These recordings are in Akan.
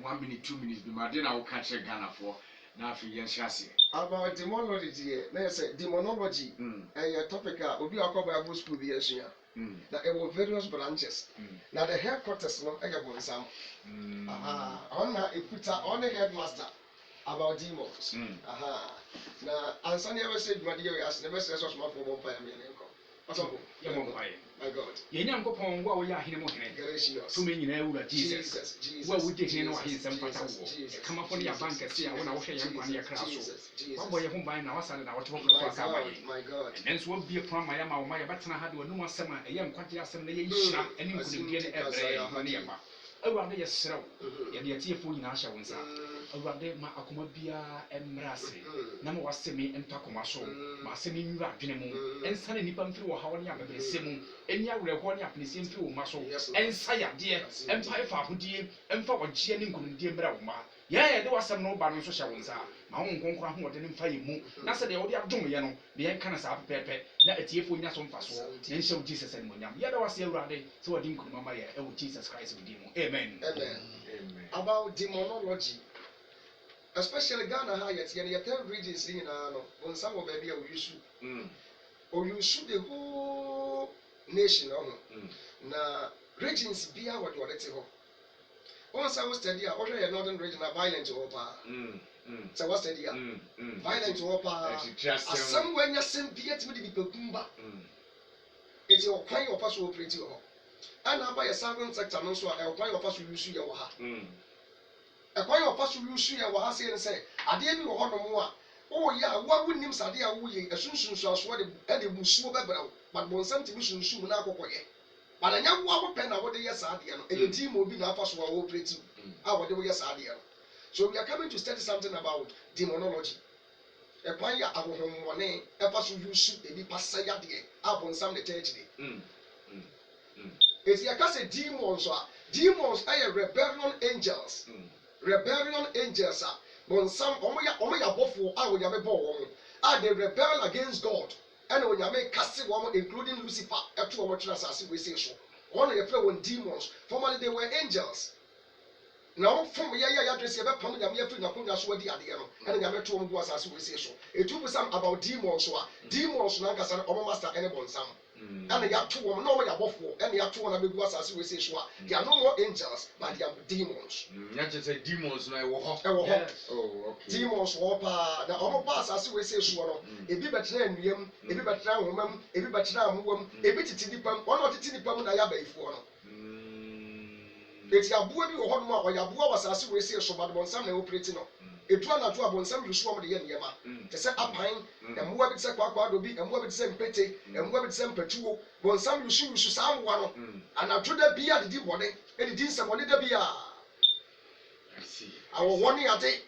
1 minute 2 minutes bi ma de na wo ka che Ghana for na afi yen hyase about demonology na say demonology a topic obi akọ Bible school bi asua na there were various branches na the headquarters no e go nsam on na eputa on the headmaster about demons na ansani ever said my dear as never says us my for one fire me nko aso my God ye nyankopon wo a wo ya hene mo hene gracious to me nyina ewura Jesus wo wo je hene no ahin sem fata wo kama fo ne ya banka sia wo na wo hwe yan kwan ya kra so wo boye ho ban na wasale na wo tefo fo aka ba ye my God and so wo bie pon ma ya ma wo ma ya betena ha de wo no asem a ye nkwaje asem na ye yira ani nkunimdie ne ebre ne ya ba awurade ye serew ye de tiefo nyina ahye wo nsa awurade ma akoma bia emrase na ma wasemi entakoma so ma asemi nwura adwene mu ensane nipa mfiri wo hawo ne abebese mu eni awreho ne apnesi mfiri wo ma so ensa yade empa efa ahodie emfa wogye ne nkunimdie mbra wo ma ye de wasem no ba no so hye wo nsa ma wo nkonkora ho wode ne mfa ye mu na se de wode adom ye no ne ye kana sa pepepe na atiefo nya so mfa so ne nhyɛ Jesus en monyam ye da wase awurade se wode nkunima ma ye ewo Jesus Christ wodi mu amen about demonology especially Ghana ha yet your third regions in on some of baby or you shoot the whole nation na regions be what it once I was study already northern region are violent so what's the violent somewhere you send Piet with the Kumba it's your kind of us operating and now by a certain sector no so a kind of us use your a quite of us who use your was and say, I didn't know how more. Oh, yeah, what would name Sadia we as soon as what the Musu Babel, but one something soon soon now. But I know what pen over the Yasadia, and your team will be now for operating our the Yasadia. So we are coming to study something about demonology. A quite our home one name, a person who shoot a be passaya upon some the church. It's your cousin demons are rebellion angels. Rebellion angels are when some omoya bofo we ya bebo are they rebel against God and when you make casting woman including Lucifer eto omo tira sase we say so one you pray when demons formerly they were angels now from ya dress ya be pam ya me free na konya so adi ade no and ya meto omo go sase we say so it will be some about demons demons na nkasa omo master any bonsam and ya two woman no ya bofo and ya two na be go sase we say so they are no more angels but they are demons ya just say demons na wo ho oh okay demons wo pa na omo pa sase we say so no ebi betra anuam ebi betra homam ebi betra amuwam ebi titi nipam ono titi nipam na ya baifo no eti abuwa bi wo ho no a ya abuwa wasase we say so but bonsam na operate no etu anatu abonsam yusu omo de ye niyema te se apan emuwa bi te se kwakwa do bi emuwa bi te se mpete emuwa bi te se mpatuo bonsam yusu samwa no anatu da bia de di bode e di nsem one da bia I see awo woni ade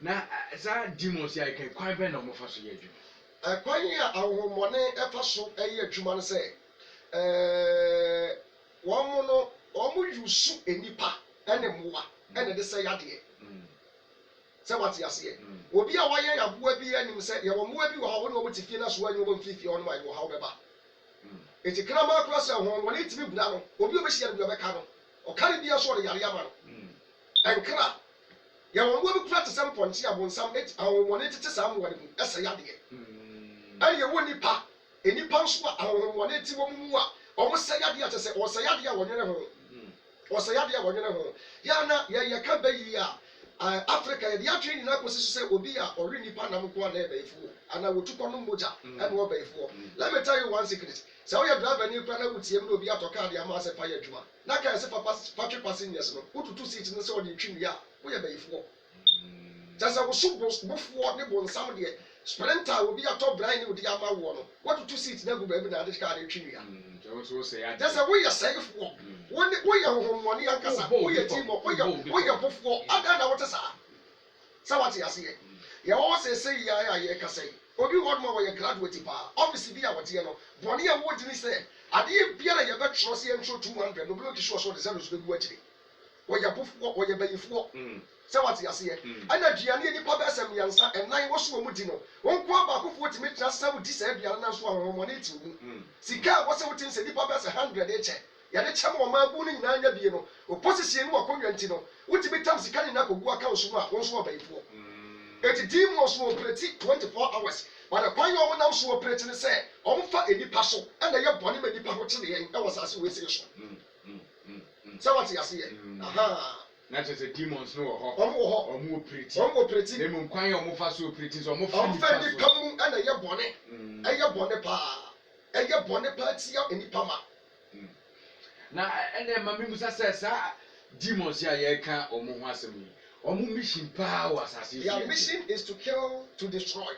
na za demons ya kai kwan be na mo fa so ye adwuma kwan ya ahomone e fa so e ye adwuma no se womo yusu enipa ene muwa ene de se yade se what ya se obi a waye ya boa bi anim se ye wo muwa bi wo ha wo no motifie na so anyo wo mfifie ono ma wo ha wo beba eti krama akura se ho woni timi buna no obi obehia no bi obeka no o kare bia so de yare ama no enkra ye wo muwa bi kura te sem ponchi abonsam et awon woni tete sam wo de ese yade aye wo nipa enipa so awon woni ti wo mu a o mo se yade a te se o se yade a wo nyere ho o se yade a wo nyere ho ya na ye ka bayi a Africa ye dia training na kwesi se obi a ori nipa na mko na ebe ifu ana wotukọ no moja e no ebe ifu let me tell you one secret se we driver ni kra na wutie m na obi atoka de ama se fa ye adwuma na ka se factory passengers no ututu seat no se o de twin ya wo ye ebe ifu just wo so bofo ne bonsam de sprinter obi atọ brain ni odi ama wo no what to seat na go ba bi na de ka de twin ya so say ya just we ye safe for when we are home money ankasa we are team we are bofo ada na what sa what ya say ya o say ya kasa obi word mo we graduate pa office bi a what ye no boni a wo dini say ade bia na ye be tro say intro 200 no block sure so de say no so be akire we are bofo we are bayifo say what ya say ana duane ni pa be asem yansa enan wo so mu di no won ko ba akofo timi tra sa wo di say duane na so a ho money ti wo sika wo say wo tin say ni pa be say 100 eche yɛde kyɛm wɔ maabu no nyinaa nya bie no opposition no wakɔnwa nti no wotumi tam sika ne na kɔgu account so mu a wɔn nso ɔbɛyifoɔ eti demons no operate 24 hours wɔde kwan yɛ wɔn nam so operate ne sɛ wɔn fa enipa so ɛna yɛ bɔne ma nipa ho kyerɛ yɛn ɛwɔ saase wɔ esiri so sɛ wɔte aseɛ aha na kyerɛ sɛ demons no wɔ hɔ wɔn wɔ hɔ wɔn operate wɔn operate na mu kwan yɛ wɔn fa so operate so wɔn wɔn fa fa nipa mu ɛna yɛ bɔne ɛyɛ bɔne paa ɛyɛ bɔne paa tia nipa ma. na ɛnna ma mi musa sɛ saa demons a yɛka wɔn ho asɛm yi wɔn mission paa wɔ asase their mission is to kill to destroy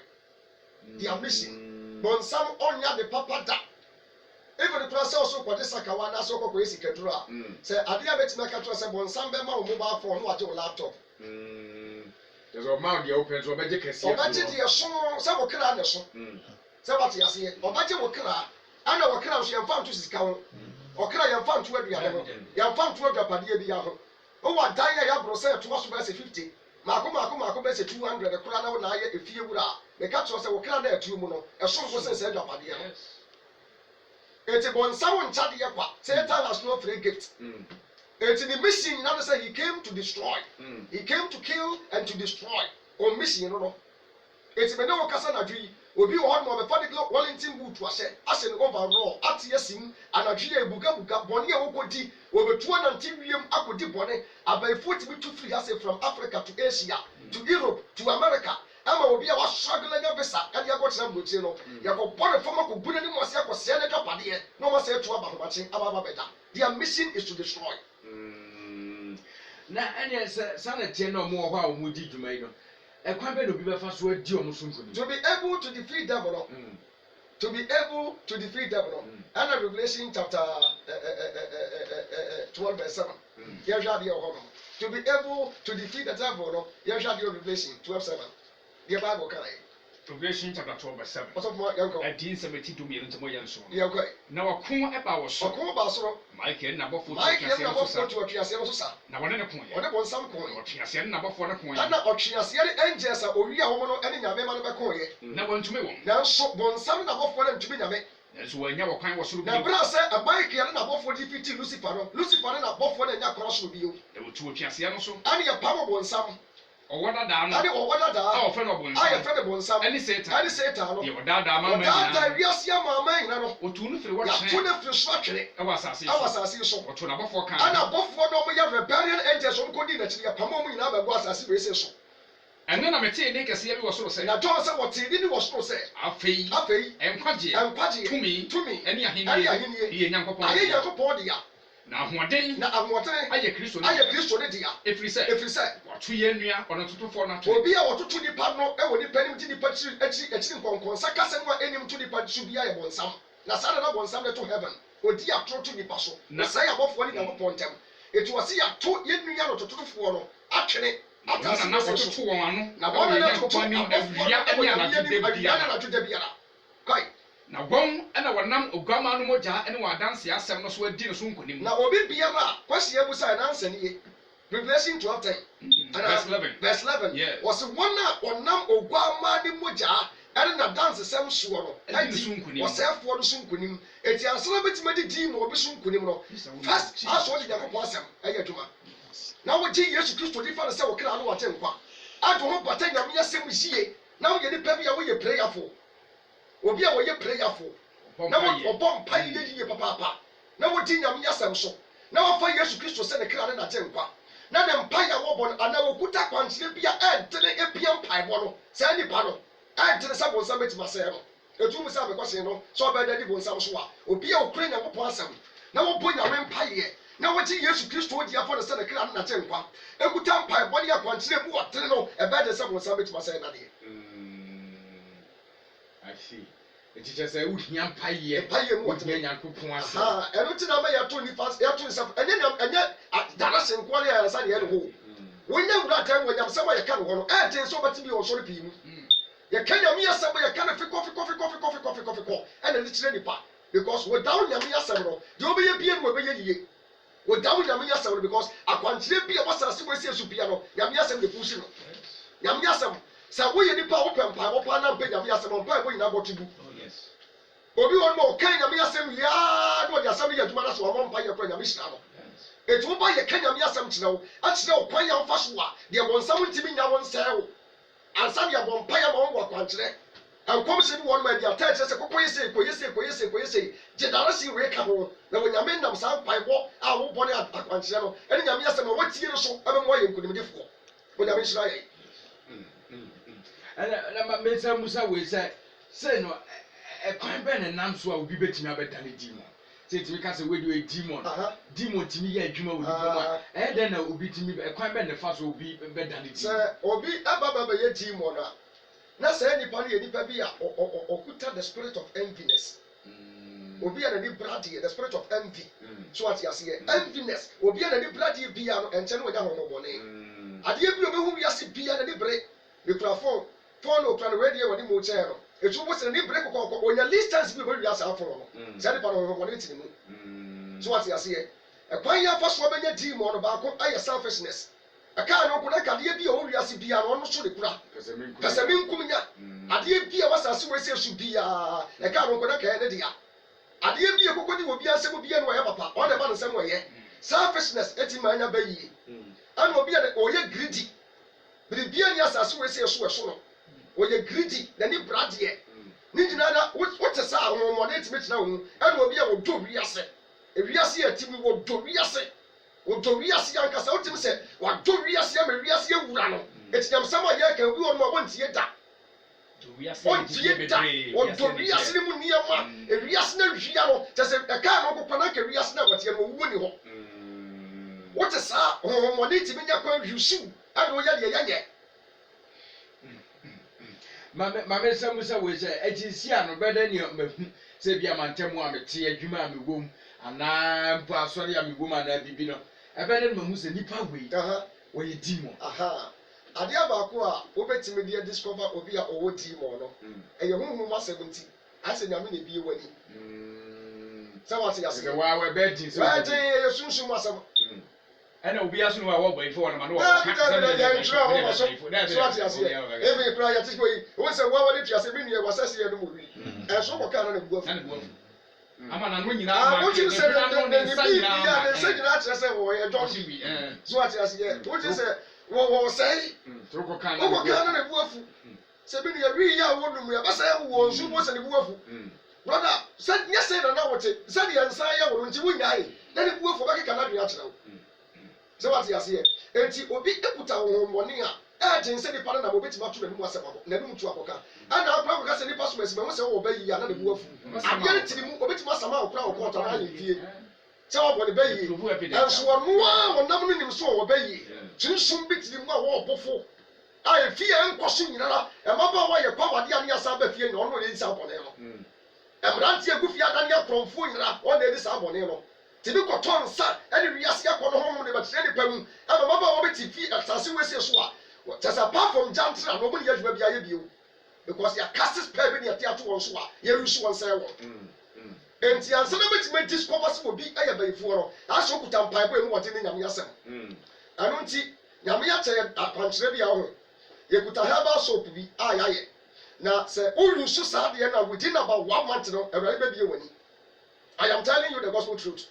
their mission bɔnsam ɔnya de papa da even the process also kɔde sakawa na so kɔkɔ esi kaduro a sɛ adeɛ bɛtumi aka to sɛ bɔnsam bɛma wo mobile phone no wagye wo laptop there's a mount the open so ɔbɛgye kɛseɛ ɔbɛgye deɛ so sɛ wo kra ne so sɛ wate aseɛ ɔbɛgye wo kra ana wo kra nso yɛmfa nto sika ho ɔkra yɛmfa nto aduane ho yɛmfa nto aduapadeɛ bi ho wowɔ dan a yɛaboro sɛ ɛtoa so bɛsɛ 50 maako bɛsɛ 200 kora na wo na ayɛ efie wura a meka kyerɛ sɛ wo kra na atuo mu no ɛso nso sɛ sɛ aduapadeɛ no eti bɔnsam nkyadeɛ kwa Satan has no free gift eti the mission na say he came to destroy he came to kill and to destroy on mission no eti me na wo kasa na dwi obi wɔ hɔ no ɔbɛfa de Wellington boot ahyɛ ne overall ate asim anadwi ya ebuga bɔne a wokɔdi obetuo nante wiem akɔdi bɔne abaifo timi to free ase from Africa to Asia to Europe to America ama obi a wa struggle anya visa ade akɔtena mbotie no yakɔ bɔne fam akɔ bu n'anim ase akɔ sɛ ne dwapadeɛ na ɔma sɛ etu aba homakye aba bɛda their mission is to destroy na ɛnɛ sɛ sanete na ɔmo wɔ hɔ a ɔmo di dwuma yi no ɛkwan bɛ na obi bɛfa so adi ɔmo so nkoni to be able to defeat devil no to be able to defeat devil no and Revelation chapter 12 verse 7 yɛhwɛ adeɛ wɔ hɔ no to be able to defeat the devil no yɛhwɛ adeɛ wɔ Revelation 12:7 deɛ Bible ka yɛ Revelation chapter 12 verse 7 ɔsɔfo mo yɛnkɔ ɛdin sɛ mɛti dum yɛn ntɛmɔ yɛn so yɛnkɔ na wɔko ɛba wɔ so ɔko ba soro Michael na bɔfo Mike yɛn na bɔfo to ɔtweaseɛ no so sa na wɔne ne ko yɛ ɔde bɔnsam ko yɛ ɔtweaseɛ na bɔfo ne ko yɛ ana ɔtweaseɛ ne angels a owi a wɔn no ɛne nyame ma no bɛko yɛ na wɔntumi wɔn nanso bɔnsam na bɔfo no ntumi nyame nanso wɔanya wɔ kwan wɔ soro na bra sɛ Mike yɛn na bɔfo de fiti Lucifer no na bɔfo no nya kora soro bio na wɔtu ɔtweaseɛ no so ane yɛ pam bɔnsam ɔwɔ dadaa no ane ɔwɔ dadaa a ɔfrɛ no a ɔbɔnsam yɛfrɛ no bɔnsam ɛne Satan ane Satan no deɛ ɔdaadaa ma ma ɔdaadaa nyinaa wiase amaama nyina no ɔtu no firi yɛato wɔkyerɛ ne firi so atwene ɛwɔ asase ɛwɔ so asase yi so ɔto n'abɔfoɔ kan ana abɔfoɔ no ɔmoyɛ rebellion angels ɔmo kɔdi n'akyiri yɛpam ɔmo nyinaa bɛgu asase wei se so ɛno na metee ne kɛseɛ bi wɔ soro sɛ na John sɛ wɔtee ne wɔ soro sɛ afei afei nkwagyeɛ tumi ɛne ɛne ahennie ahennie yɛ nyankopɔn ayɛ Nyankopɔn dea na ahoɔden na ahoɔden ayɛ Kristo no ayɛ Kristo ne dea ɛfiri sɛ ɛfiri sɛ wato yɛn nua ɔno totofoɔ no atwene obi a wɔtoto nipa no ɛwɔ nipa nim gye nipa akyiri nkɔnkɔnsa kasa no a ɛnim to nipa so bi ayɛ bɔnsam na saa na bɔnsam de to heaven odi atoro to nipa so na saa yɛ abɔfoɔ ne Nyankopɔn ntɛm etu wɔsi yɛato yɛn nua no totofoɔ no atwene ɔno na ɔtoto wɔn ano na ɛwɔ wɔn yɛn na toto nyankopɔn anim awia abɔfoɔ ne no anadwo da biara anadwo da biara kai na wɔn ɛna wɔnam oguama no mogya ne wɔn adanse asɛm no so adi ne so nkonim na obi biara a kwasi ebusa nansa ne ye Revelation 12:10 verse 11 verse 11 Yes. wɔsi wɔn a wɔnam oguama ne mogya ɛne na danse sɛm soɔ no Ɛdi ne so nkonim. wɔsɛɛfoɔ no so nkonim eti asɛm bɛtumi di di ma obi so nkonim no first aso ɔdi Nyankopɔn asɛm ɛyɛ adwuma na wɔgye Yesu Kristo di fa ne sɛ wɔkra no wɔte nkwa ado ho bata Nyame asɛm yie na wɔyɛ nipa bi a wɔyɛ prayerful obi a wɔyɛ prayerful na wɔbɔ mpa yie papaapa na wɔdi Nyame asɛm so na wɔfa Yesu Kristo sɛ ne kra ne nate nkwa na ne mpa ya wɔbɔ no ana wɔkuta kwankyerɛ bi a ɛntene epia mpaebɔ no saa nipa no ɛntene sɛ bɔnsam bɛtumi asɛe no etu mu sɛ abɛkɔsen no sɛ ɔbɛda di bɔnsam so a obi a okura Nyankopɔn asɛm na wɔbɔ Nyame mpaeɛ na wɔgye Yesu Kristo odi afɔ ne sɛ ne kra ne nate nkwa ekuta mpaebɔ ne akwankyerɛ bi wɔtene no ɛbɛda sɛ bɔnsam bɛtumi asɛe nadeɛ I see. Eti kyerɛ sɛ wohia mpayɛ mpaeɛ mu wohia wɔtene Nyankopɔn asɛm ɛno ti na ma yɛto nifa yɛto nsa ɛnyɛ darase nkoa ne yɛresa ne yɛ ne ho wonya wura atan wɔ Nyame sɛ wɔyɛka ne hɔ no ɛnten sɛ ɔbɛte bi wɔ sɔre pii mu yɛka Nyame asɛm yɛka ne fikɔ ɛna ne kyerɛ nipa because without Nyame asɛm no deɛ ɔbɛyɛ bie no wɔbɛyɛ yie without Nyame asɛm no because akwankyerɛ bi a wɔsase wɔ esi esu bia no Nyame asɛm de pusi no Nyame asɛm sɛ woyɛ nipa a wopɛ mpaebɔ paa na mpɛ Nyame asɛm mpaebɔ nyinaa bɔ tubu obi won mo kan nyame asem ya do de asem ya dwuma na so wo mpa ye kro nyame hyira no etu ba ye kan nyame asem kyerɛ wo a kyerɛ wo kwan ya mfa so a de won nsam ntimi nya won sɛ wo ansa de bo mpa ya ma wo kwan kyerɛ ankom se won ma dia ta kyerɛ sɛ kokoyese jedara si we ka ho na wo nyame nam sa mpa bo a wo bɔ ne akwan kyerɛ no ɛne nyame asem na watie no so ebe mo ye nkunimdefo wo nyame hyira ye na mesa musa we say no kwan be ne nam so a obi betimi abeda ne demon say timi ka say we do a demon demon timi ye adwuma obi boma den na obi timi kwan be ne fa so obi beda ne demon say obi ababa ye demon na say nipa no ye nipa bi a okuta the spirit of enviness obi ana ni brady the spirit of envy so what you say enviness obi ana ni brady bia no enche no nya homobone ade bi obehu wiase bia na ni bre the platform phone o plan radio wani mo chair no etu bo se ni break kokko onya distance bi bo wiase aforo no say ni pa no woni tini mu so what you say e kwan ya fa so benya demon no ba ko aye selfishness aka no ko na kade bi o wiase bia no no so de kura pese min kumnya ade bi a wasase we se su bia e ka no ko na ka ne dia ade bi e kokko ni obi asem bia no ye papa o de ba no sem wo ye selfishness eti ma anya ba yi ana obi a o ye greedy bibia ni asase we se so no o ye greedy na ni brade ni jina na what say ahon na etime tina wo ana obi a wo do wiase e wiase atimi wo do wiase yankasa otim se wa do wiase ma wiase ewura no etinyam sama ye ka obi won ma wontie da do wiase o do wiase ni mu niema e wiase na hwia no tese e ka no ko na ka wiase na watie no wo ni ho what say ahon na etime nya kwa hwisu ana o ya de yanye mame samusa we say ejisi ano beda ni mahu se bia mantemu a mete adwuma a mewom ana mpo asori a mewom ana bibi no ebe ne mahu se nipa we we ye demon ade abako a obetime dia discover obi a owo demon no eye honhom asebunti ase nyame na biye wani se what ya se wa we be di so ba je ye sunsun asem ana obi aso no wa wo boy for no ma no so what ya se every prayer ya tiko yi won se wa wani twa se bi ne wasase ye no mo wi e so ko kan na buafu ama na no nyina ama wo ti se ne bi ya ne se nyina akere se wo ye joshi so what ya se wo ti se wo say so ko kan na buafu se bi ne wi ya wo dum ya ba say wo nsu wo se ne buafu brother se nya se na wo te se de nsa ya wo nti wo nyae na ne buafu ba ke kana dua akere wo so what ya se enti obi ekuta wo mboni a jinse ni pana na mo betima to na mu asema na bi mutu akoka ana akura akoka se ni paso mesibe mo se wo ba yi ana na buafu abia ntini mu obetima sama akura akọ ta na yefie se wo bode ba yi enso wo a wonam no nim so wo ba yi chinsum bitini mu a wo bofo a efie enkoso nyinara e maba wa ye kwawade ane asa ba fie no no le nsa bone no emranti egufie adane akromfo nyinara o na edi sa bone no tibi koton sa ene wiase akọ no ho ne ba tire ni pam aba maba wo beti fie asase wese so a just apart from jantra no money yadwuma bia ye bio because ya cast spell be ne ate ato won so a ye rusu won say won enti ansa na betima discover se obi aye bayifo no aso kuta mpai bo enu wote ne nyame yasem anu nti nyame ya che akwankyere bia ho ye kuta herbal soap bi ya ye na se o rusu sa de na within about 1 month no every be wani I am telling you the gospel truth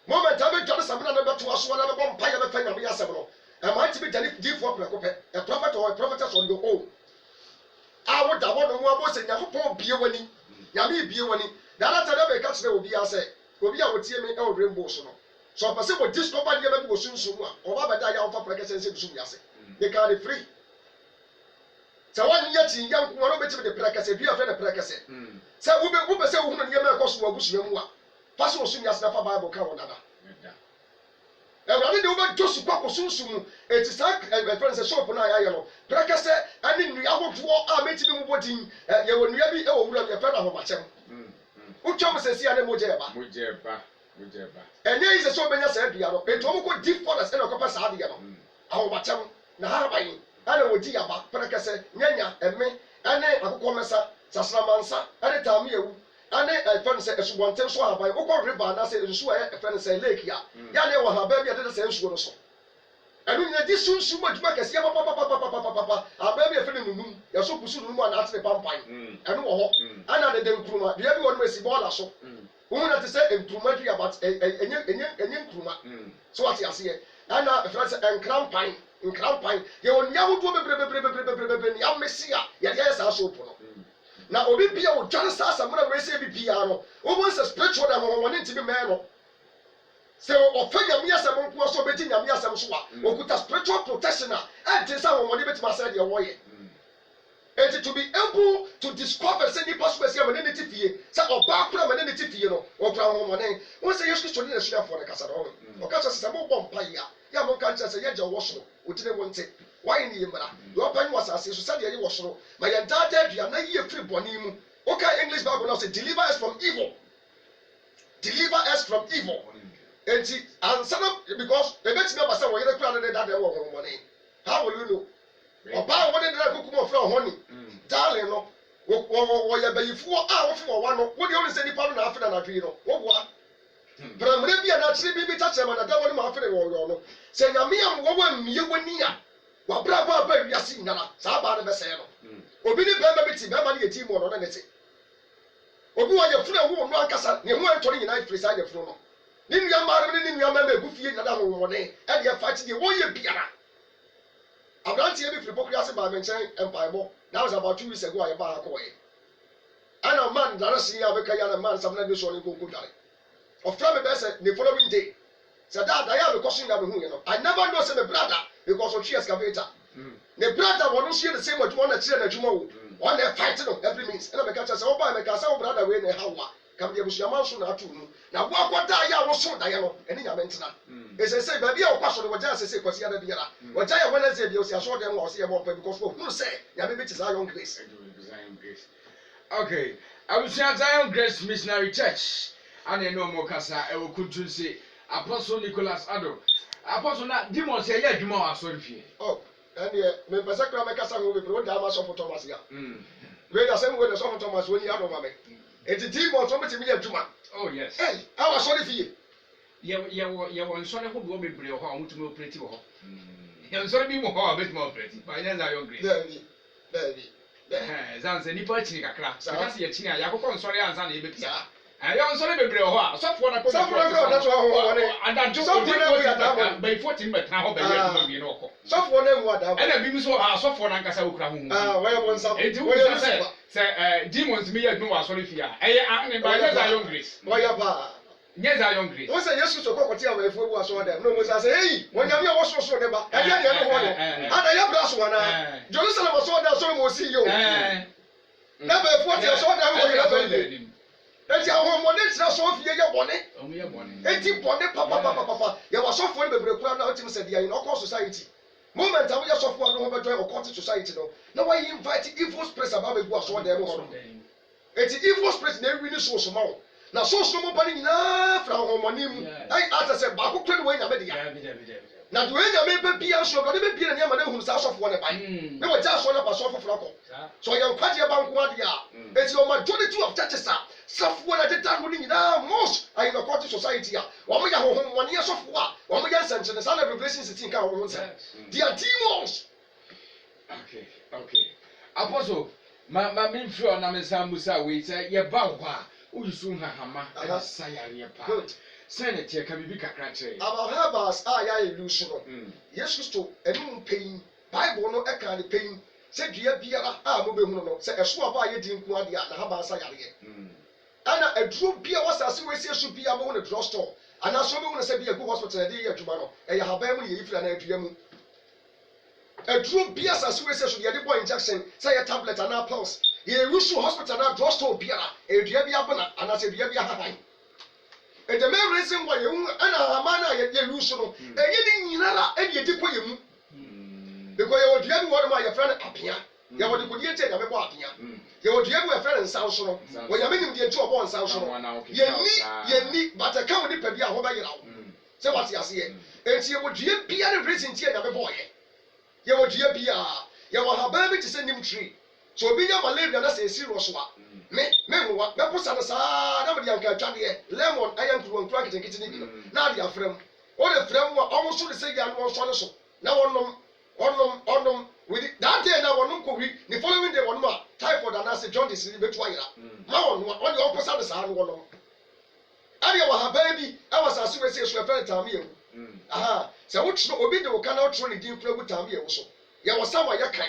moment abe jore samina na beto aso na be bom mpai be fa nyame yasem no I might be deep for a prophet or a prophetess on your own. I would have one more was a Yahoo be winning, Yami be winning. The other time I catch the Obia say, Obia would see me out rainbow. So a person would discover the other was soon sooner, or Baba Daya for pregnancy and Sumyase. They can't be free. So one yet in young one of the pregnancy, if you have a pregnancy. So Uber say, woman, you may cost more bush. Pastor Sumyas never Bible cover another. Everybody over just kwa kosunsumu it is like friends say shop na ya no braka say ani nua ahodo a metimi mu bodin ye wonua bi e wo wura ye fera ho machem utwam sesi ane moje ba enye is so benya say bia no eto mo ko deep forest e no kopa sa de no aho machem na haraban ana wodi ya ba braka say nyanya emme ane akokọ mesa sasramansa ane tamu yewu ane friends say esubonten so aban ukọ river na say nsu e friends say lake ya na e wo ha ba bia de say nsu no so ɛno nyɛ di sunsun adwuma kɛseɛ papapapapapapa abaa bi yɛfɛ ne nunum yɛso kusu nunum a n'ate ne pampan ɛno wɔ hɔ ɛna dede nkuruma dua bi wɔ no esi bɔɔla so wɔn na te sɛ nkuruma dua but ɛnyɛ nkuruma so ate aseɛ ɛna efra sɛ nkrampan yɛwɔ nnua ahodoɔ bebrebe nnua mmesi a yɛde ayɛ saa soap no na obi bia odwane saa samuna wɔ esi ebi bia no wɔn sɛ spiritual na wɔn ne ntumi mɛɛ no sɛ ɔfɛ nyame asɛm nko so obɛgye nyame asɛm so a okuta spiritual protection a ɛnte sɛ wɔn bɛtumi asɛ deɛ wɔyɛ eti to be able to discover sɛ nipa so bɛsi ama ne ti fie sɛ ɔbaa kora ama ne ti fie no ɔkura wɔn wɔn sɛ yesu kristo ne n'asuafoɔ ne kasa dɔn ɔka sɛ sɛ mo bɔ mpa yi a yɛ mo ka nkyɛn sɛ yɛgye wɔ soro otire wɔn nte wɔayɛ ne yɛ mmara deɛ ɔpɛ ne wɔ asase so sɛdeɛ yɛ wɔ soro ma yɛn daadaa dua na yie firi bɔnne mu ɔka english bible na ɔsɛ deliver us from evil enti ansana because ebetumi abasa wɔ yɛrɛ kura ne de dada wɔ wɔn wɔn how will you know ɔbaa wɔn de dada kukum ɔfrɛ ɔhɔni darling no wɔyɛ bɛyifoɔ a wɔfi wɔ wa no wɔde wɔn sɛ nipa no na afe na n'adwi no wɔboa pɛrɛmɛrɛ bi a n'akyere bi kyakyerɛ ma n'ada wɔn mu afe wɔ yɔ no sɛ nyame a wɔwɔ mmie wɔn ni a wabra bɔ aba wiase nyana saa baa no bɛsɛɛ no obi ne bɛrima bi ti bɛrima no yɛ tii mu ɔno ne te obi wɔ yɛ funu a wɔwɔ no ankasa ne ho ɛntɔre nyinaa firi saa yɛ funu no ne nua mmaa ne nua mmaa egu fie nyina ho wɔne ɛde ɛfa ti deɛ wɔyɛ biara aberanteɛ bi firi bɔkuri ase maame nkyɛn mpaebɔ that was about 2 weeks ago a yɛba akɔɛ ɛna man dara si a bɛka yɛ na man samina de sɔ ne nkonko dware ɔfra me bɛ sɛ ne following day sɛ daada yɛ a mekɔ so nyame hu yɛ no I never know sɛ me brother because ɔtwi excavator ne brother wɔn nso yɛ the same adwuma ɔna kyerɛ n'adwuma wo ɔna fight no every means ɛna meka kyerɛ sɛ ɔbaa meka sɛ wo brother wei na ɛha wa kam deɛ busuama nso na ato no na wo akɔda yɛ a woso daeɛ no ɛne nyame ntena ɛsɛ baabi a wɔkɔ so no wɔgya asɛ sɛ kwasi ada biara wɔgya yɛ Wednesday bi ɔsi asɔre dɛm wɔ ɔsi yɛ bɔ mpa because wɔhunu sɛ nyame bi te Zion Grace. Okay, abusua Zion Grace Missionary Church ana ɛna ɔmo kasa ɛwɔ kuntun se Apostle Nicholas Ado Apostle na demons yɛ adwuma wɔ asɔre fie. ɛneɛ mempɛ sɛ kora mɛkasa ho bebree wode ama sɔfo Thomas ya wei da sɛm wei ne sɔfo Thomas wɔnyi adɔma me enti demons wɔbɛtumi yɛ adwuma yes awɔ asɔre fie yɛwɔ nsɔre hodoɔ bebree wɔ hɔ a wotumi operate wɔ hɔ yɛ nsɔre bi wɔ hɔ a wobɛtumi operate ba yɛ Zion Grace zan sɛ nipa akyini kakra sɛka sɛ yɛkyini a yɛakokɔ nsɔre ansa na yɛbɛpia yɛwɔ nsɔre bebree wɔ hɔ a sɔfoɔ no bayifoɔ timi bɛtena hɔ bɛyɛ adwuma wie no ɔkɔ sɔfoɔ no amu ada ɛna bibi so asɔfoɔ no ankasa wokura ho enti wobusa sɛ demons mi yɛ adwuma wɔ asɔre fie a ɛyɛ ne ba yɛ Zion Grace wɔyɛ paa nyɛ Zion Grace wọ́n sɛ Yesu sọ kɔkɔtí àwọn ẹ̀fọ́ ewu aṣọ ọ̀dẹ̀ ní ọmọ sase eyi wọ́n nyàmú yà wọ́n sọ̀sọ̀ ní ba ẹ̀dí ẹ̀dí ẹ̀dí wọ́n yẹ adà yẹ bẹ̀rẹ̀ sọ̀wọ́n náà Jerusalem ọ̀sọ̀ ọ̀dẹ̀ asọ̀rọ̀ mọ̀ sí yìí o n'ẹ̀bẹ̀ ẹ̀fọ́ ti ọ̀sọ̀ ọ̀dẹ̀ wọ́n yẹ lọ́bẹ̀ yìí eti àwọn ọmọdé tí a sọ fi yẹ bọ̀nẹ́ eti bọ̀nẹ́ papapapapa yẹ wà sọ̀fọ̀ ní bèbèrè kúrò náà ọtí mi sẹ̀ di ẹ̀yin ọkọ̀ society moment àwọn yẹ sọ̀fọ̀ àná wọn bẹ join occultic society no na wọ́n yẹ invite evil spirits àbá bẹ gu aṣọ ọ̀dẹ̀ mu hɔ eti evil spirits na ewi ni sọ̀sọ̀ ma wọn na sọsọ mo ba ni nyinaa fira ọmọnì mu ayi ata sẹ baako kura ni wọ́n nyame de ya na de wọ́n nyame bẹ bia nso ọdọ bẹ bia na nneɛma na ehunu saa asɔfoɔ ne ban ne wọ́n gya asɔ na pa asɔ foforɔ kɔ so ɔyɛ nkwagye ba nko adi a eti ɔmo majority of churches a safoɔ na deda no ne nyinaa most ayi na cultic society a wɔn yɛ ahohom wɔn yɛ sɔfoɔ a wɔn yɛ nsɛnkyerɛ saa na Revelation 16 ka wɔn ho nsɛm they are demons. Okay Apostle ma mi nfiri ɔnam nsa musa wei sɛ yɛ ba hɔ a uyisu hahama ɛna sayare pa sɛ ne tie ka bibi kakra kyerɛ about herbals a ya ilusu no Yesu Kristo ɛnum pɛyin Bible no ɛka ne pɛyin sɛ dua biara a mo bɛhunu no sɛ ɛso aba a yɛdi nko ade a na haba sayare ɛna aduro bia wɔsase wɔ esi bia mo ne drug store ana so bɛhunu sɛ bia go hospital de yɛ adwuma no ɛyɛ haban mu yɛ ifira na adua mu aduro bia sase wɔ esi yɛde bɔ injection sɛ yɛ tablet ana pills yɛ rusu hospital na drug store biara edua bi abona anase dua bi ahaban the main reason why you ana hama na yɛ rusu no ɛyɛ ni nyinara ɛde yɛdi kɔ yɛ mu because yɛ dua bi wɔ ma yɛ fɛ no apia yɛ wɔ de kodi ente na bɛbɔ apia yɛ wɔ dua bi wɔ fɛ no nsa so no wɔ yɛ menim de ente ɔbɔ nsa so no yɛ ni but ɛka wo nipa bi a hɔ bɛyera wo sɛ wate aseɛ enti yɛ wɔ dua bi a ne reason tie na bɛbɔ yɛ wɔ dua bi a yɛ wɔ haban bi te sɛ nim tree so obi nya malaria na sɛ serious wa me nwa me posa na saa na me de anka twadeɛ lemon ayan kuru nkuru aketenkete ne bi no na de afrem o de frem wa ɔmo so de sɛ ya no so ne so na onom with that day na onom ko wi the following day onom typhoid and as jaundice ni betu ayira na onom on the opposite the sa no onom area wa haba bi e was asu we say so friend time yewu aha se wo tro obi de wo kana wo tro ni din flagu time yewu so ye wo sa wa ye kan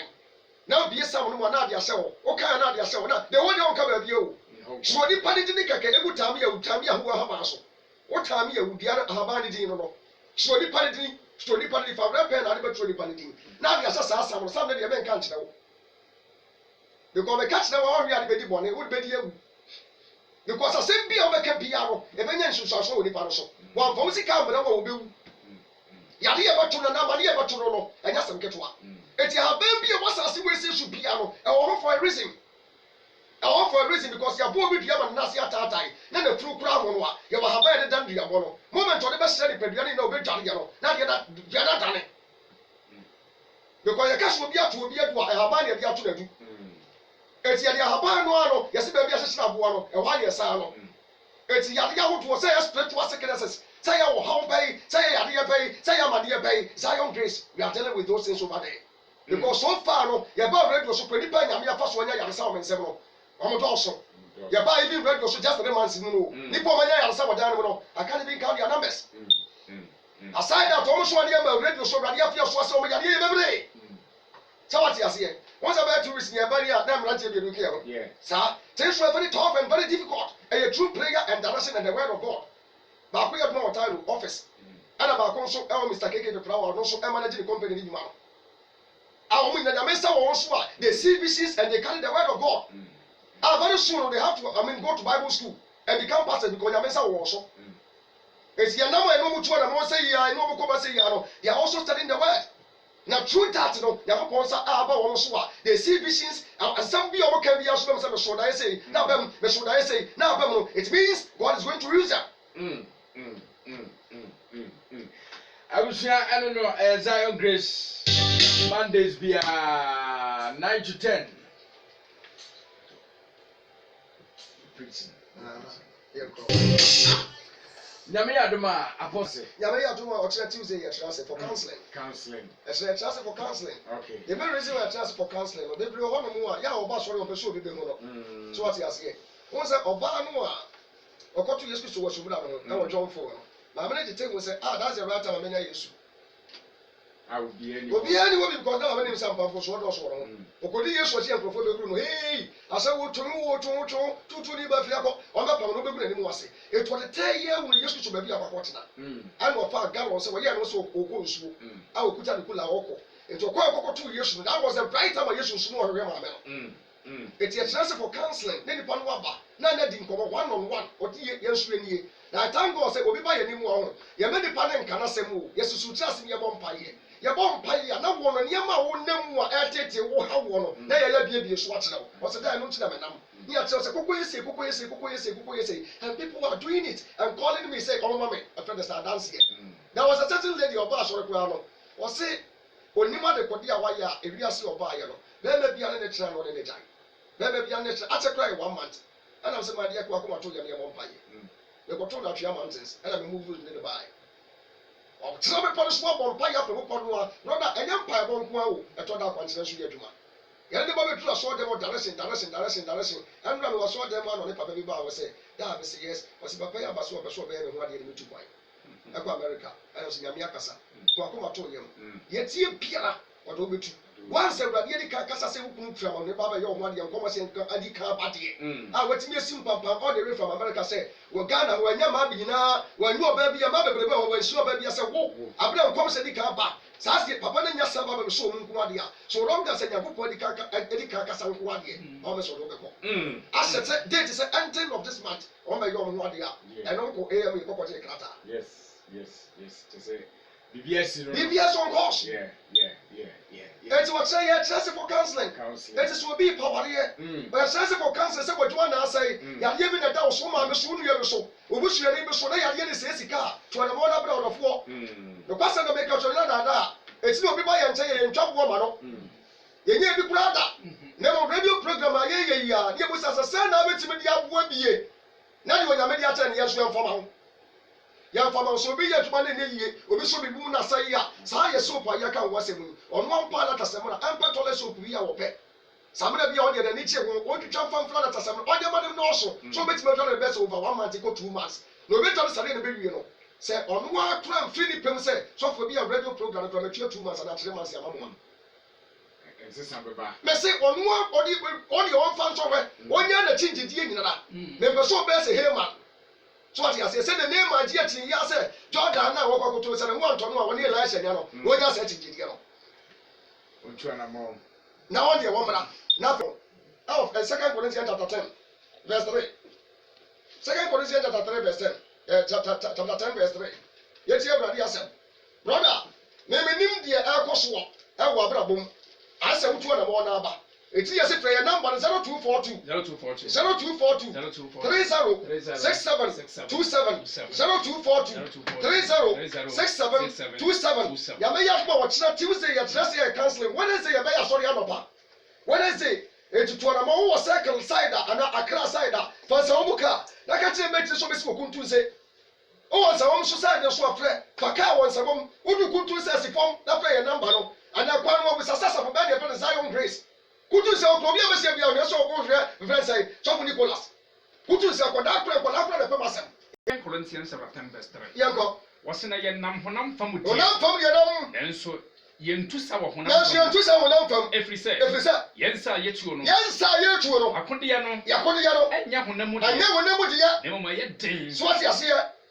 na obi sa mo no na de ase wo kan na de ase wo na de wo de wo ka ba bi o so ni pani din keke egu time yewu ha ba so wo time yewu dia haba ni din no so ni pani din story party for that pen and the story party now we are some de be kan kire wo because me catch na wo wi ade be di bone wo be di ewu because asem bia wo be ka bia no e be nya nsusuaso wo ni pa no so wo fa wo sika mbra wo be wu ya de e ba to na ma de e ba to no enya sem ketwa eti ha ben bia wo sase we se su bia no e wo for a reason because ya bo bi dua ma na se atatai na na furu kura mo no a ya wa ha ba de dan dua mo no moment o de be sere ni pedua ni na o be dware ya no na de na dua na dane because ya kaso bi ato obi adu a ha ba na bi ato na du eti ya de ha ba no ano ya se ba bi a hyehyira bo no e wa ne sa no eti ya de ya hoto say spiritual sicknesses say ya wo how bay say ya de bay say ya ma de bay Zion Grace we are dealing with those things over there because so far no ya ba radio so pedi ba nyame afa so nya ya sa o mensem no omo do so ya ba even radio so just 3 months no ni po ma nya ya sa wadan no I can't even count their numbers aside that omo so nya ma radio so radio afia so ase omo ya ye bebre so what you see once about tourists near bari na mranche bi eduke ho sa things were very tough and very difficult a true prayer and direction and the word of God ba ko ya do time office ana ba ko so e Mr. KK the flower no so e manage the company ni juma no a na mesa wo so a they see visions and they carry the word of God very soon they have to go to Bible school and become pastors because na mesa wo so it's ya na mo eno mutu na mo say ya eno mo ko ba say ya no they are also studying the word now through that no ya ko ponsa aba wo so a they see visions and some be o can be aso them say me so that say na bam me so that say na bam no it means God is going to use them Abusua I don't know Zion Grace Mondays be 9 to 10 preaching. Nyame adoma apostle. Nyame adoma o chere Tuesday ya chance for counseling. Counseling. Chance for counseling. Okay. The very reason why chance for counseling no dey bring ho no mu a ya oba sori o pe so obi be mu no. So what you say? Won say oba no a okoto Yesu so wo so bura no na wo John 4 no. Ma me dey take we say that's the right time amenya Yesu. I will be any. Obi any wo because na amenya sam pamfo so do so no. Okodi Yesu ase enkrofo be guru no. Hey, ase wo tun tutu ni ba fi akọ. O ma pam no be guru ani mu ase. It was the 10 year when Yesu so be bi akọkọtena. And wo fa gallon say wo ye no so okọ nsuo. A okuta de kula okọ. It was quite to Yesu. That was the right time Yesu so no hwe ma me. It is chance for counseling. Na nipa no aba. Na di nkomo one on one. Odi Yesu anie. Na thank God say obi ba ye ni mu ho. Ye me nipa ne nka na sem o. Yesu su ti ase ye bom paye. Ye bom paye na wo no ne ma wo nam a etete wo ha wo no. Na ye la bie so akyere wo. O se da no kyere me nam. Ni ate say kokko yese. And people are doing it and calling me say come mama. I friend start dance here. There was a certain lady oba so rekwa no. O se onima de kodi a wa ya ewiase oba ye no. Be ma bia ne kyere no ne jan. Be ma bia ne kyere ate cry 1 month. And I'm saying my dear kwa kuma to ye me bom paye. We go to the Tria Mountains and I move in the buy. Oh, tell me for the swap on Paya from Ponua, not that any empire won't go at all that once. You do. Yeah, the Bobby True saw them direction. And when I saw them on the Papa Biba was say, that was yes, was Papa Basso Basso Baby who had me to buy. I go America, I was in Yamiakasa, Wakuma told him. Yet see Pia, what will be true. Once a radiating Kasa say who from on the Baba your money and commerce and the car party. I went to me simple all the way from America say, well, Ghana, when your baby now, when your baby, your mother, when your baby, I said, whoa, I don't come to the car back. Says Papa and your son so Munquadia. So long as I have put the Kaka and Quadia, almost all over. I said, date is the ending of this month, on my young Wadia, and Uncle A. Popote Kata. Yes. To say. BBS on course. Yeah. It's what say chance for counseling. It is will be power here. But chance for counseling say what you want to say. Ya give me that so man be so no so. Obu su ya be so na ya ye ne sika to na mo na bra of war. The person go make out na da. It's no be buy and say ye ntwa bo ma no. Ye nye bi kura da. Na mo radio program aye ya. Ye bu sasa say na betimi dia bo bie. Na de onya me dia tell ne yeso enfoma ho. ya fama so bi ya tuma ne ne yie obi so bi bu na sai ya saa ye soap ya ka wo asem onu ampa na tasem na ampa tole soap bi ya wo pe samina bi ya odi na ni che wo twitwa famfla na tasem na odi ma dem no so so beti me twa na best over 1 month go 2 months no be twa sare na be wie no se onu wa tram fini pem se so for bi a radio program to me twa 2 months na 3 months ya mama me say onu wa odi on fan so we onya na chinjidie nyina me be so be se hema so what you say the name ma je tin ya say Jordan na wo kwakoto se na wo nto no a wo ne Elisha nya no onya se chinjidie no ontua na mo na on the woman na of 2 Corinthians chapter 10 verse 3 2 Corinthians chapter 3 verse 10 chapter 10 verse 3 yeti Abraham ya say brother me nim de akoso wo e wo abrabom asa wutu na mo na aba eti yesi frɛ yɛ number 0242 0242 306727 0242 ya me ya ko wɔkyerɛ Tuesday ya kyerɛ sɛ counseling Wednesday ya be ya sɔre anopa Wednesday etutu na mo wo circle side ana Accra side fa sɛ wo muka na ka kyerɛ meti so besi kuntu nse o won sɛ wo so side so afrɛ fa ka won sɛ wo wodu kuntu nse sifom na frɛ yɛ number no ana kwan wo bisa sasa for bed de Zion Grace kutu se okobi abesia bia o so ko hwɛ friend say Chef Nicholas kutu se akoda kra de pema sem Corinthians chapter 10 verse 3 yanko wasena ye nam honam famuti honam fam ye nam enso yentu sa wo honam na yentu sa honam fam every say yensa yetuo no akode ya no enya honam mu dia emo ma ye den so ati ase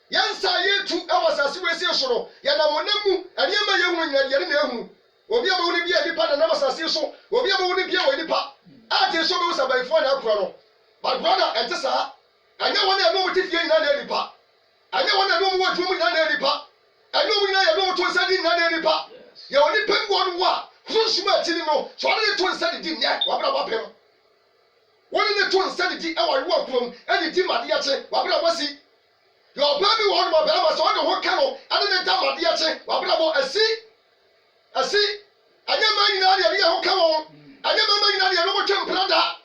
yensa yetu awasase we se soro ya na honam mu ane ma ye hunu nya ye na ehunu obi a bawuni bia nipa na namasase so obi a bawuni bia we nipa ati so be usabai fo na akura no but brother ente sa anya wona no mutifie ina na nipa anya wona no mu wajum ina na nipa anya mu ina ya no to nsadi ina na nipa ya woni pem won wa sunshuma tini no so wona to nsadi di nya wa bra wa pem woni ne to nsadi di e wa wo krom e di made ya che wa bra wa si your baby won ma bra ma so wona ho ka no ade ne da made ya che wa bra bo asi anya ma nyina de ya ho ka won anya ma nyina de ya no twem prada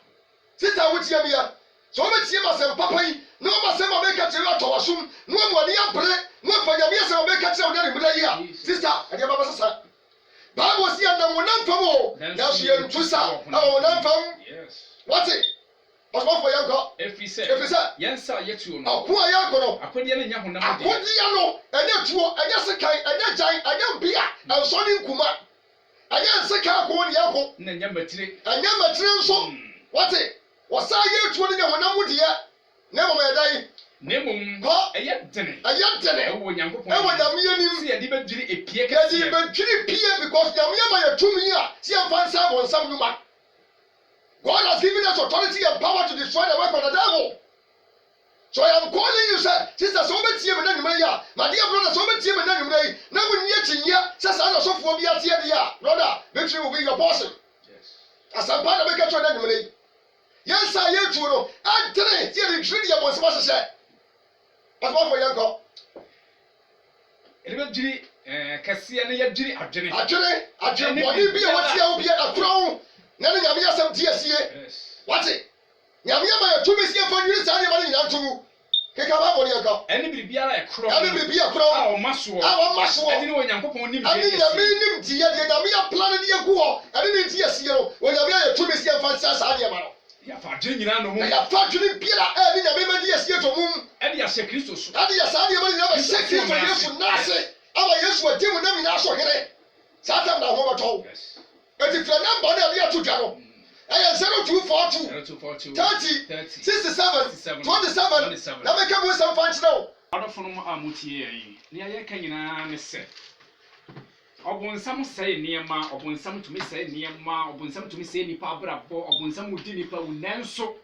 sita wutia bia so o metie ma sem papa yi no ma sem ma be ka tiri atowasum no mo ani abre no fanya bia sem ma be ka tiri o de mura yi a sister ade baba sasa Bible si anda mo nan fam o na so ye ntusa o nan fam what it Osmo for yanko efise yensa yetuo no akwa yanko no akodi ne nya honam de akodi ya no enya tuo enya sekai enya jan enya mbia enso ni nkuma enya sekai ko ni yanko na nya matire nso what it wasa yetuo ne nya honam de ya na mo ya dai nemum eye dene ewo nyankopon ewo nyame nim si yedi bedwiri epie kesi yedi bedwiri pie because nyame ma ya tumi a si amfansa bo nsam nyuma. God has given us authority and power to destroy the work of the devil. So I am calling you, sir. Sister, so many team and ya. My dear brother, so many team and then no one yet in here. Says I know so for me at the end. Brother, victory will be your portion. Yes. As I'm part of the country and then yes, I hear to know. And today, here in Trinity, I was supposed to say. What's more for Yanko? Edwardri, Cassia, and Yadri, Adjene. What you be a crown. Na ni nyame asem tie sie wate nyame ma ya tumi sie fa nwiri sa ne ma ni nyantu keka ba bo ne ka eni biribiara e kro a o maso eni ne onyankopon nim die nyame nim die de nyame ya plan de egu ho eni ne tie sie no nyame ya tumi sie fa sa ne ma no ya fa dwe nyina no mu ya fa dwe biara eni nyame ma die sie to mum eni ya se Kristo so eni ya sa ne ma ni na se Kristo Yesu nase aba Yesu atimu na mi na so here satan na ho bato but if your number na dia to dwaro eh 0242 30 67 27 na make mo some fan chiro adofo no amutie yin ne aye ka nyina ne se obonsam sai niema obonsam tumi sai niema obonsam tumi sai nipa abrabo obonsam udi nipa unenso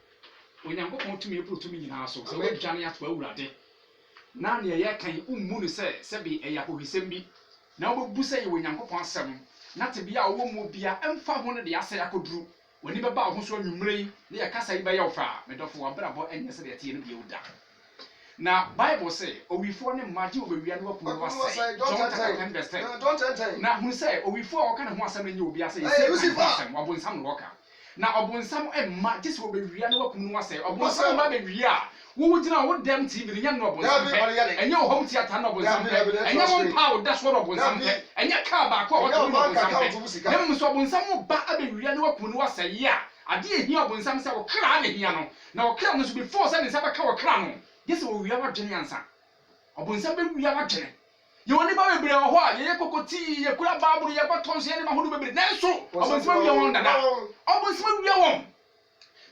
onyankopon tumi epro tumi nyina so se we dwane ato awurade na ne aye kan ummu no se bi eya hohisem bi na obebu sai ye onyankopon asem na te bia wo mu bia emfa ho ne de ase akoduru woni beba ho so anwumre yi ne ya kasa yi ba yewfa medofo wabrabo enye se de tie no bia uda na Bible say owifo ne maji obewia ne wapu wase don't understand na hu say owifo a woka ne ho asem ne obi ase yi say asem wabonsam no woka na obonsam emma gese obewia ne wapu no wase obonsam ma bewia wo gyina wo dem TV nya no bonsam enye wo home theater no bonsam enye wo pa wo dash wo bonsam enye car ba ko wo to bonsam dem so bonsam ba abewia ne waku ne wasaye a ade ehia bonsam se wo kra na ehia no na wo kra no so before se ne se ba ka wo kra no yesi wo wia wa dwene ansa obonsam be wia wa dwene ye woni ba bebre wo ho a ye kokoti ye kura baaburu ye batonso ye ne mahodo bebre nanso obonsam wia won dada obonsam wia won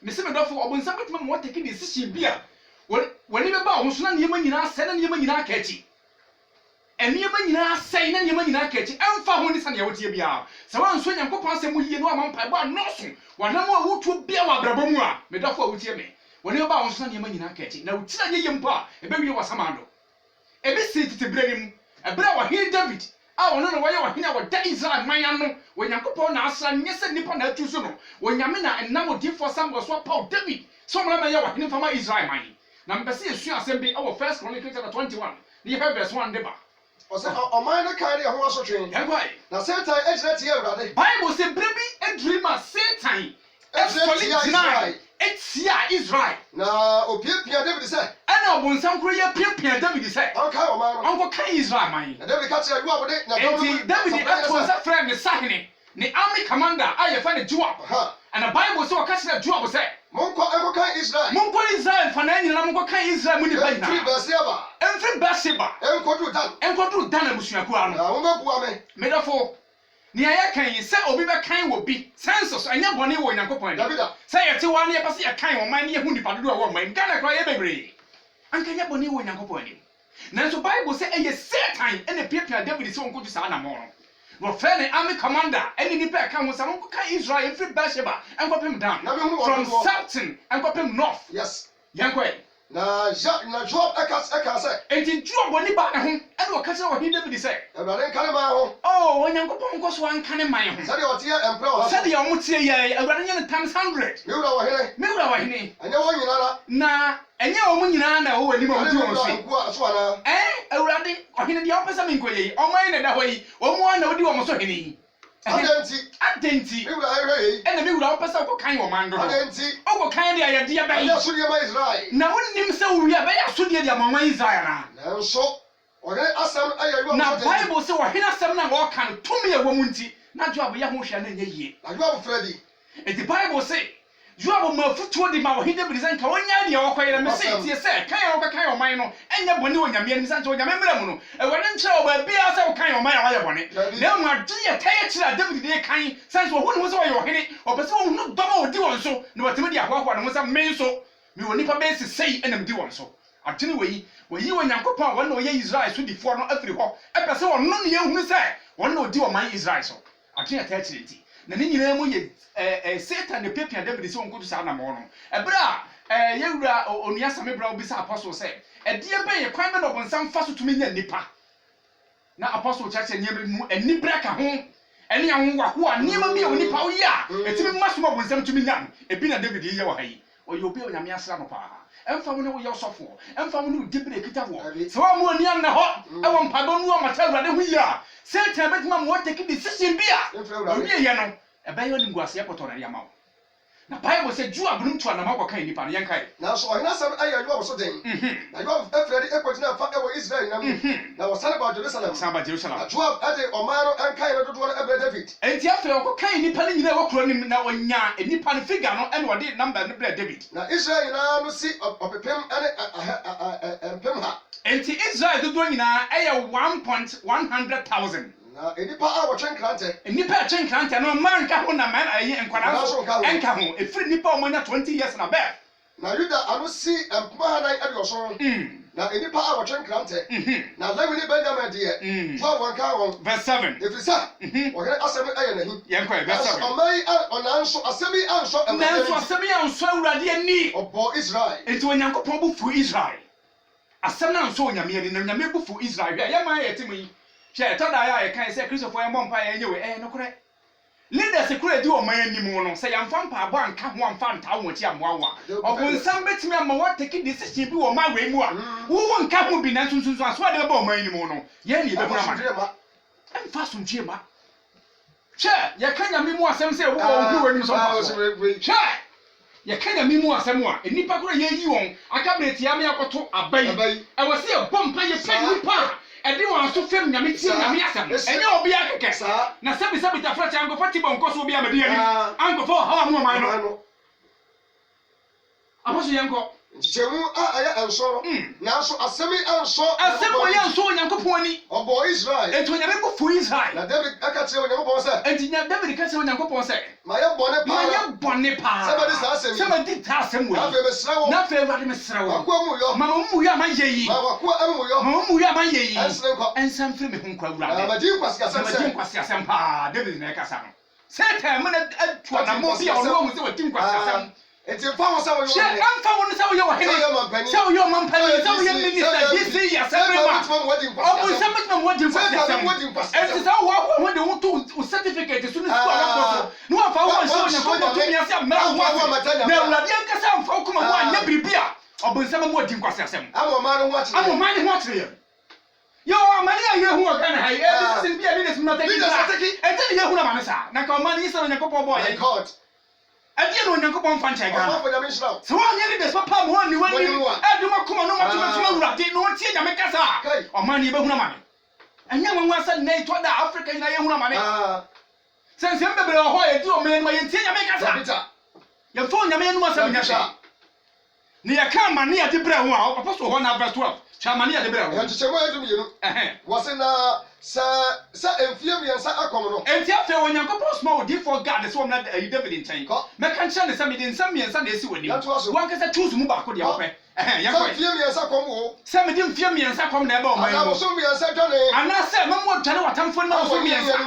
me se me dofo obonsam betima mo take decision bia woni be ba ho so na niema nyina sɛ na niema nyina ka achi eniema nyina sɛ na niema nyina ka achi emfa ho ni sɛ na wotie bia sɛ wan so nyankopɔn sɛ mo yie no ama mpa ba noso wanam a wotu bia wa brabɔ mu a me dofo a wotie me woni be ba ho so na niema nyina ka achi na wotira ye mpa e be wie wasamado e be se titebere nim ebere wa hin David a wono no wɔyɛ wɔhene a wɔda Israel man no wɔnyankopɔn na asra nyɛ sɛ nipa na atu so no wɔnyame na enam odifo Samuel so Paul David so mo na ma yɛ wɔhene fama Israel man na mbese esu asɛm bi awɔ 1 Chronicles chapter 21 ne yɛ verse 1 de ba ɔsɛ ɔman no kan ne ho asotwe yankwae na Satan egyina tie Awurade Bible say brebi edream a Satan egyina etia Israel na opiapia David sɛ ana obonsam kro yɛ piapia David sɛ ɔnka ɔman no ɔnkɔ kan Israel man na David ka kyerɛ Yoab de na David ɛto sɛ frɛ ne sahene ne army commander a yɛfa ne Joab and the Bible say ɔka kyerɛ Joab sɛ monkɔ kan Israel monkɔ Israel fa na nyina monkɔ kan Israel mu ni ba nyina Emfiri Berseba ɛnkɔduru Dan abusuakuo ano na wombɛbua me medafo ni aya kan yi sɛ obi bɛ kan wɔ bi census ɛnyɛ bɔne wɔ Nyankopɔn ni sɛ yɛte wa ne yɛpɛ sɛ yɛkan wɔ man ne yɛhu nipa dodo a wɔ man Ghana kora yɛ bebree anka nyɛ bɔne wɔ Nyankopɔn ni nanso Bible sɛ ɛyɛ Satan ɛna piapia David sɛ ɔnkɔdu saa na mɔ no wɔfrɛ ne army commander ɛne nipa ɛka ho sɛ monkɔka Israel ɛmfiri Beersheba ɛnkɔpem Dan from southern ɛnkɔpem north yes yɛnkɔɛ na Joab ɛka sɛ enti Joab wɔ nipa ne ho ɛne ɔka kyerɛ wɔhene David sɛ Awurade nka ne man ho Onyankopɔn nkɔ so anka ne man ho sɛdeɛ ɔteɛ ɛmprɛ wɔ ha sɛdeɛ ɔmo tie yɛ Awurade nyɛ ne times 100 mewura wɔhene ɛnyɛ wɔn nyinaa na ɛnyɛ ɔmo nyinaa na ɛwɔ anim a wodi wɔn so Awurade ɔhene deɛ ɔpɛ sɛ menkɔ yɛ ɔman na da hɔ yi ɔmo ana wodi wɔn so hene yi adenti ɛna mewura ɔpɛ sɛ ɔkɔkan wɔ man do ɔkɔkan deɛ ayɛdeɛ bɛyi na wonnim sɛ wowia bɛyɛ asodeɛ deɛ ama ɔman Israel na Bible sɛ ɔhene asɛm na wɔka no tumi ɛwɔ mu nti na Joab yɛ ho hwɛ na nyɛ yie enti Bible sɛ Joab ma futuo di ma ɔhene David sɛ nka wɔnya deɛ wɔkɔyɛ me sɛ tie sɛ kan yɛ wɔbɛkan ɔman no ɛnyɛ bɔne wɔ Nyame anim sɛ nkyɛ Nyame mmara mu no Awurade nkyerɛ wɔ baabia sɛ wɔkan ɔman a wɔyɛ bɔne na mu ade yɛ tɛyɛ kyerɛ David de kan sɛ nso wɔhu ne ho sɛ wɔyɛ ɔhene ɔpɛ sɛ wɔhu no dɔm a wɔdi wɔn so na wɔtumi de ahoahoa ne ho sɛ me nso mewɔ nipa bɛyɛ sesɛi ɛna medi wɔn so atene wɔyi wɔ Nyankopɔn a wɔn na ɔyɛ Israel so difoɔ no afiri hɔ ɛpɛ sɛ ɔno ne yɛhunu sɛ wɔn na ɔdi ɔman Israel so atene yɛ tɛyɛ kyerɛ nti na ne nyinaa mu yɛ Satan ne piapia David sɛ ɔnkɔdu saa na mɔ no ɛberɛ a yɛwura onua same bra obi sɛ apostle sɛ ɛdeɛ bɛyɛ kwan bɛ na ɔbɔnsam fa so tumi nya nipa na apostle kyerɛkyerɛ nneɛma mu anibere ka ho ɛne ahowaho a nneɛma bi a onipa woyɛ a ɛtumi mma so ma ɔbɔnsam tumi nya no ebi na David yɛ wɔ ha yi ɔyɛ obi a Onyame asra no paa ɛmfa mu ne woyɛ ɔsɔfoɔ ɛmfa mu ne wodibere kita wɔ sɛ wɔn mu ani anna hɔ ɛwɔ mpaebɔ no amata Awurade ho yi a Satan bɛtuma ma wɔtake decision bi a ɔwie yɛ no ɛbɛyɛ ne nguaseɛ pɔtɔ na yɛma wo na Bible sɛ Joab no mtu anam akɔka nipa no yɛnkae nanso ɔhene asɛm ayɛ Joab so den na Joab afiri de ɛkɔgyina fa ɛwɔ Israel nyinam na wɔsane ba Jerusalem na Joab ɛde ɔman no ɛnkae no dodoɔ no ɛbrɛ David enti afei ɔkɔkae nipa no nyinaa ɛwɔ kuro nim na ɔnya nipa no figure no ɛne ɔde number no brɛ David na Israel nyinaa no si ɔpepem ɛne mpem ha enti Israel dodoɔ nyinaa ɛyɛ 1,100,000 na enipa a wɔtwe nkrantɛ enipa a twe nkrantɛ no ma nka ho na ma ɛyɛ nkwadaa so ɛnka ho efiri nipa a ɔmonya 20 years na bɛɛ na Yuda ano si mpema hanan aduɔson na enipa a wɔtwe nkrantɛ na Lewi ne Benjamin deɛ Joab wɔnka wɔn verse 7 efiri sɛ ɔhene asɛm ɛyɛ n'ahi yɛnkɔ verse 7 ɔman yi ɔnanso asɛm yi ansɔ nanso asɛm yi ansɔ Awurade ani ɔbɔ Israel enti Onyankopɔn bu fu Israel asɛm na ansɔ Onyame ani na Onyame bu fu Israel hwɛ yɛ ma yɛ te mu yi hwɛ ɛtɔ da yɛ kan sɛ Kristofoɔ yɛ mmɔ mpa yɛ nyɛ wɔ ɛyɛ nokorɛ leaders kura di ɔman anim no sɛ yɛmfa mpaabɔ anka ho amfa ntaa wɔn akyi amoawa ɔbonsam bɛtumi ama wɔtake decision bi wɔ ɔman wei mu a wowɔ nka ho bi nanso nso aso ade bɛba ɔman anim no yɛn ne yɛbɛhunu ama ɛmfa asomdwie ma hwɛ yɛka Nyame mu asɛm sɛ wowɔ wo ho w'anim so mfa so hwɛ ye kanya mi mu asem a enipa koro ye yi won aka breti ya me akoto abai e wo se bompa ye fe nipa edi wan so fem nyame tie nyame asem enye obi akeke na sabi ta fra chango fati bon koso obi amadi ani anko fo ha mu man no aposo yenko nchemu aya ensoro nanso asemi enso asemo ye enso Onyankopon ani obo Israel enti Onyame bo fu Israel na David akatire Onyankopon se enti David ka se Onyankopon se ma ye bone pa sabadi sa asemi sabadi ta asemu na fe mesra wo na fe Awurade mesra wo akwa mu yo mama mu yo amanyeyi ma wakwa amu yo mama mu yo amanyeyi ensre ko ensam firi me ho nkwa Awurade ma din kwasi asem se din kwasi asem pa David na ka sa no Satan me na atwa na mo bi ono mu se wadin kwasi asem enti fa wo sa wo yo she amfa wo no sa wo yo hene sa wo yo mampani sa wo yo minister this year sebrema o mo sama tuma mo din kwasi asem enti sa wo ho de wo to certificate so ni school akọ no afa wo so Onyankopon to mi ase amara wo na Awurade anka sa amfa wo kuma wo anya bibia obonsama mo din kwasi asem amoma no ho akyere yo amani ye hu okan ha e this is be a leader not taking enti ye hu na manesa na ka omani isa Onyankopon boy my god adi no Onyankopon fa nche ga for nyame shira so wa nye leaders papa mo ni wani aduma kuma no matuma Awurade no tie nyame kasa omani be hu na mane anya wanwa sa na ito da Africa ina ye hu na mane sense mbebere ho ye di o me no ye tie nyame kasa ye fo nyame no asa nya sha ni ya kama ni ya de bre ho a papa so ho na verse 12 chamani ya de bre ho ya chichemo ya dum yenu wose na sa enfie miensa akom no enti afa Onyankopon small di for God so na David nchen me kan kire ne sa me de nsam miensa na esi wani wan ka sa choose mu ba ko de ope ya ko enfie miensa kom wo sa me de enfie miensa kom na e ba o man ana so miensa dwane ana sa me mo dwane watamfo na so miensa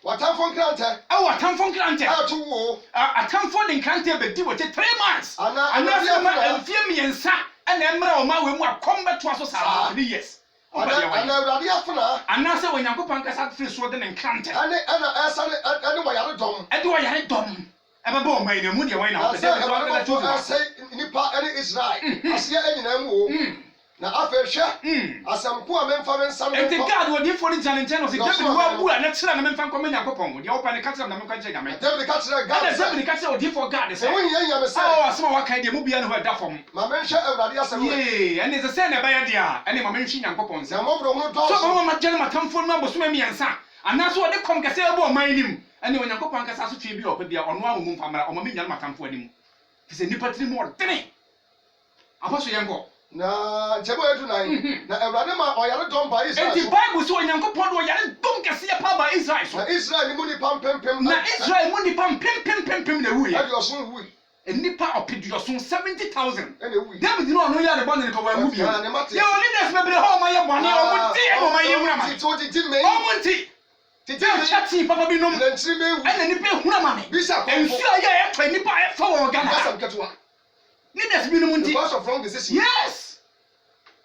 watamfo krante watamfo krante atu wo atamfo ne krante be di wote 3 months ana sa me enfie miensa ana emra o ma we mu akombe to aso sa 3 years ana Awurade afuna ana se Onyankopon kasa free so de ne krante ana asa ne wayare dom edi wayare dom ebe ba o man ne mu de wan na o de Awurade to asa nipa ene Israel asia enyina mu o na afehwe asamko a memfa mensam no enti God wo di for the challenge no se David wa bu na kira na memfa nko Onyankopon de opa ne katra na memfa kira game David katra God David katra o di for God se won yen yam se asema wa kan de mu bia ne ho da fom ma menhwe Awurade asem ye ene se se na ba ya dia ene ma menhwe Nyankopon se na mo bro ho do so ma jene matamfo no abosoma miensa ana so de kom kase ebo man nim ene Onyankopon kasa so twe bi opa bia ono amu mfamara o ma menya matamfo anim se nipa tiri mo dene aposo yengo na jebo edu nan na Awurade ma oyare dom ba Israel enti Bible so Onyankopon do oyare dom kase pa ba Israel so na Israel ni mu ni pam na Israel mu ni pam pem na wuye adi osun hui nipa opidioson 70,000 ene hui David no ono yare bon ne ko wa hu bi ya leaders bebre ho ma ye bone o mu ti e mo ma ye hura ma o mu ti titi chati papa bi nom na ntiri me hu ene nipa hura ma ne bisa ko ensu aye e fa nipa e fa wo Ghana bisa ketwa leaders bi nom nti because of wrong decision yes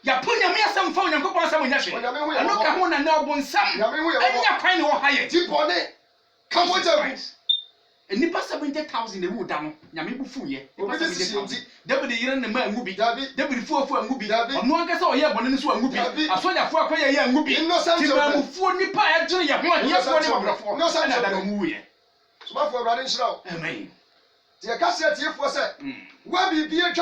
ya punya me asam fa Onyankopon asam nya hwe ano ka ho na na obonsam anya kwan ne wo haye ti bone ka mo jabu nipa 70,000 ewu da no nyame bu fuye David yire ne ma angubi David fuofu angubi ono ankasa oye bone ne so angubi asoja fu akoye ye angubi ti ma mu fuo nipa e jere ye ho ye fuo ne bobrofo na da mu wuye so ba fu Awurade nhyira o amen ti e ka se tie fu se wa bibie